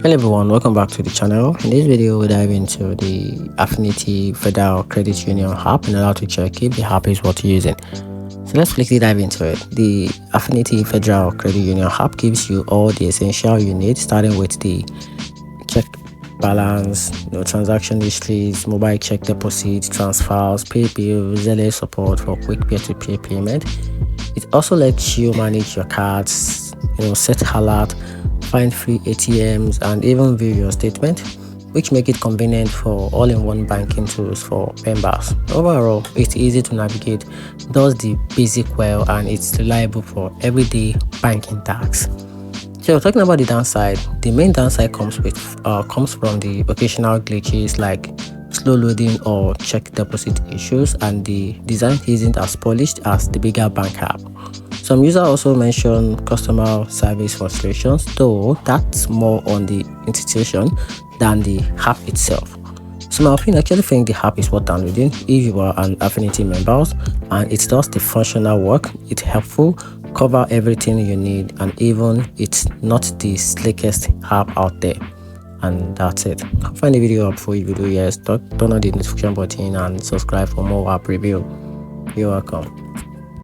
Hello everyone, welcome back to the channel. In this video we'll dive into the Affinity Federal Credit Union app in order to check if the app is worth using. So let's quickly dive into it. The Affinity Federal Credit Union app gives you all the essential you need, starting with the check balance, transaction histories, mobile check deposit, transfers, pay bills, ZLA support for quick peer-to-peer payment. It also lets you manage your cards, set alert, find free ATMs, and even view your statement, which make it convenient for all-in-one banking tools for members. Overall, it's easy to navigate, does the basic well, and it's reliable for everyday banking tasks. So talking about the downside, the main downside comes from the occasional glitches like slow loading or check deposit issues, and the design isn't as polished as the bigger bank app. Some users also mention customer service frustrations, though that's more on the institution than the app itself. So my opinion, I actually think the app is worth downloading if you are an Affinity member, and it does the functional work. It's helpful, cover everything you need, and even it's not the slickest app out there. And that's it. Find the video helpful. If you do, yes, turn on the notification button and subscribe for more app review. You're welcome.